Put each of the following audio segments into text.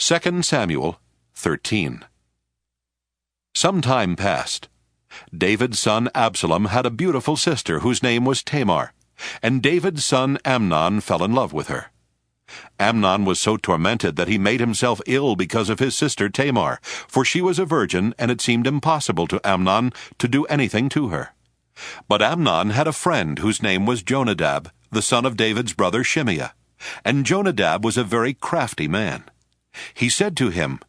2 Samuel 13. Some time passed. David's son Absalom had a beautiful sister whose name was Tamar, and David's son Amnon fell in love with her. Amnon was so tormented that he made himself ill because of his sister Tamar, for she was a virgin, and it seemed impossible to Amnon to do anything to her. But Amnon had a friend whose name was Jonadab, the son of David's brother Moyea, and Jonadab was a very crafty man. He said to him,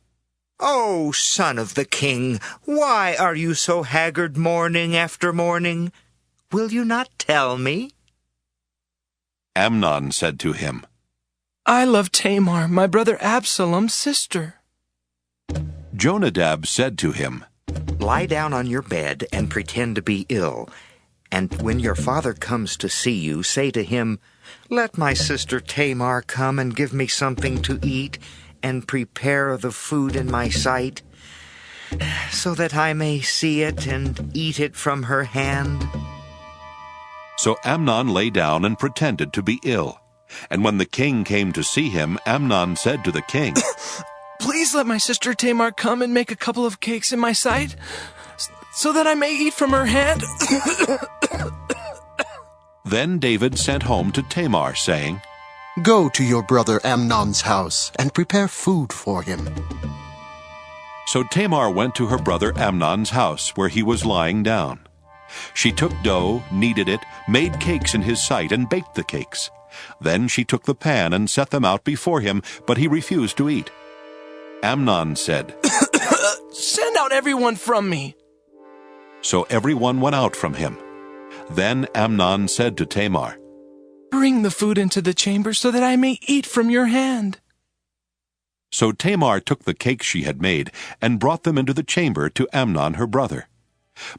"O son of the king, why are you so haggard morning after morning? Will you not tell me?" Amnon said to him, "I love Tamar, my brother Absalom's sister." Jonadab said to him, "Lie down on your bed and pretend to be ill. And when your father comes to see you, say to him, 'Let my sister Tamar come and give me something to eat, and prepare the food in my sight, so that I may see it and eat it from her hand.'" So Amnon lay down and pretended to be ill. And when the king came to see him, Amnon said to the king, "Please let my sister Tamar come and make a couple of cakes in my sight, so that I may eat from her hand." Then David sent home to Tamar, saying, "Go to your brother Amnon's house and prepare food for him." So Tamar went to her brother Amnon's house, where he was lying down. She took dough, kneaded it, made cakes in his sight, and baked the cakes. Then she took the pan and set them out before him, but he refused to eat. Amnon said, "Send out everyone from me." So everyone went out from him. Then Amnon said to Tamar, "Bring the food into the chamber so that I may eat from your hand." So Tamar took the cakes she had made and brought them into the chamber to Amnon her brother.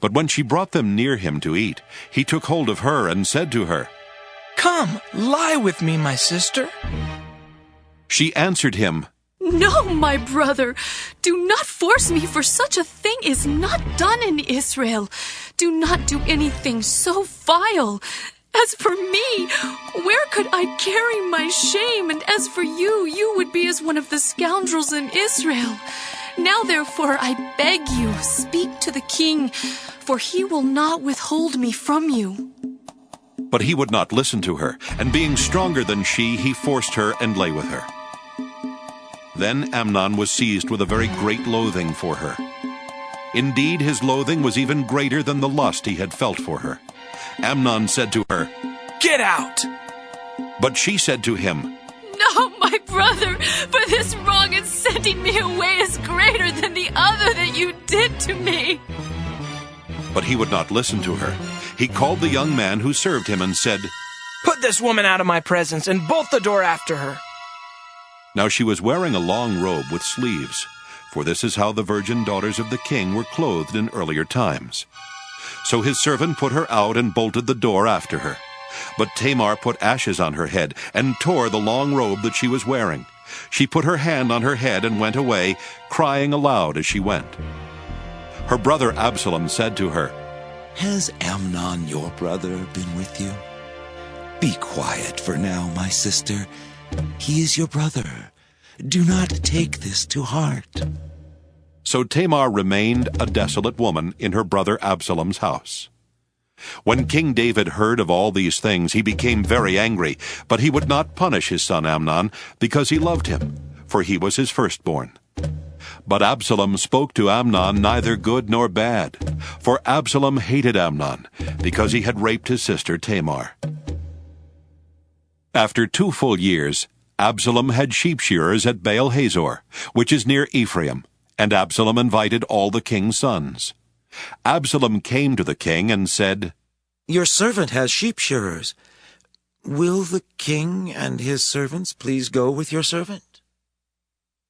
But when she brought them near him to eat, he took hold of her and said to her, "Come, lie with me, my sister." She answered him, "No, my brother, do not force me, for such a thing is not done in Israel. Do not do anything so vile. As for me, where could I carry my shame? And as for you, you would be as one of the scoundrels in Israel. Now therefore, I beg you, speak to the king, for he will not withhold me from you." But he would not listen to her, and being stronger than she, he forced her and lay with her. Then Amnon was seized with a very great loathing for her. Indeed, his loathing was even greater than the lust he had felt for her. Amnon said to her, "Get out!" But she said to him, "No, my brother, for this wrong in sending me away is greater than the other that you did to me." But he would not listen to her. He called the young man who served him and said, "Put this woman out of my presence and bolt the door after her." Now she was wearing a long robe with sleeves, for this is how the virgin daughters of the king were clothed in earlier times. So his servant put her out and bolted the door after her. But Tamar put ashes on her head and tore the long robe that she was wearing. She put her hand on her head and went away, crying aloud as she went. Her brother Absalom said to her, "Has Amnon your brother been with you? Be quiet for now, my sister. He is your brother. Do not take this to heart." So Tamar remained a desolate woman in her brother Absalom's house. When King David heard of all these things, he became very angry, but he would not punish his son Amnon, because he loved him, for he was his firstborn. But Absalom spoke to Amnon neither good nor bad, for Absalom hated Amnon, because he had raped his sister Tamar. After 2 full years, Absalom had sheep shearers at Baal-Hazor, which is near Ephraim, and Absalom invited all the king's sons. Absalom came to the king and said, "Your servant has sheep shearers. Will the king and his servants please go with your servant?"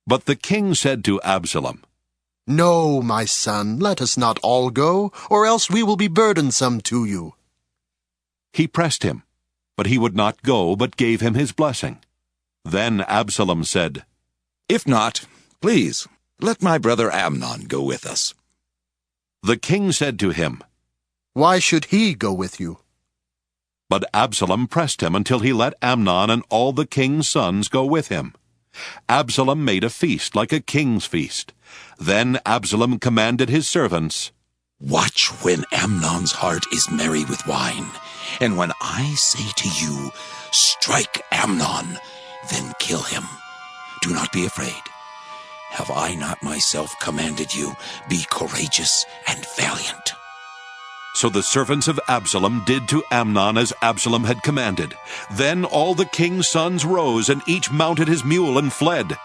But the king said to Absalom, "No, my son, let us not all go, or else we will be burdensome to you." He pressed him, but he would not go, but gave him his blessing. Then Absalom said, "If not, please, let my brother Amnon go with us." The king said to him, "Why should he go with you?" But Absalom pressed him until he let Amnon and all the king's sons go with him. Absalom made a feast like a king's feast. Then Absalom commanded his servants, "Watch when Amnon's heart is merry with wine, and when I say to you, 'Strike Amnon,' then kill him. Do not be afraid. Have I not myself commanded you, be courageous and valiant?" So the servants of Absalom did to Amnon as Absalom had commanded. Then all the king's sons rose, and each mounted his mule and fled.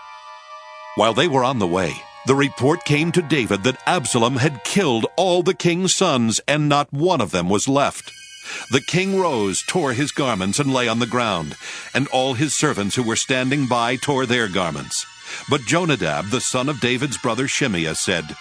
While they were on the way, the report came to David that Absalom had killed all the king's sons, and not one of them was left. The king rose, tore his garments, and lay on the ground, and all his servants who were standing by tore their garments. But Jonadab, the son of David's brother Shimea, said,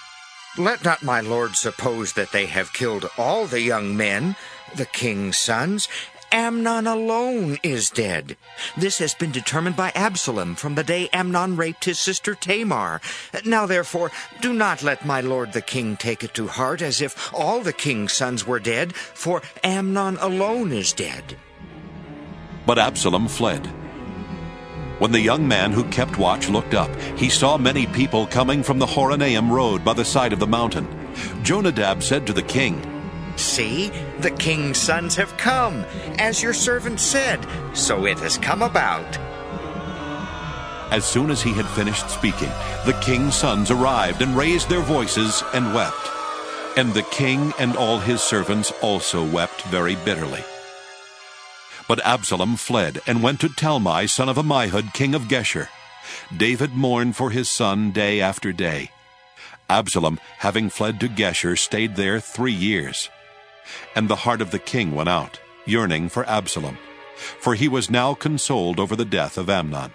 "Let not my lord suppose that they have killed all the young men, the king's sons. Amnon alone is dead. This has been determined by Absalom from the day Amnon raped his sister Tamar. Now therefore, do not let my lord the king take it to heart as if all the king's sons were dead, for Amnon alone is dead." But Absalom fled. When the young man who kept watch looked up, he saw many people coming from the Horonaim road by the side of the mountain. Jonadab said to the king, "See, the king's sons have come, as your servant said, so it has come about." As soon as he had finished speaking, the king's sons arrived and raised their voices and wept. And the king and all his servants also wept very bitterly. But Absalom fled and went to Talmai, son of Ammihud, king of Geshur. David mourned for his son day after day. Absalom, having fled to Geshur, stayed there 3 years. And the heart of the king went out, yearning for Absalom, for he was now consoled over the death of Amnon.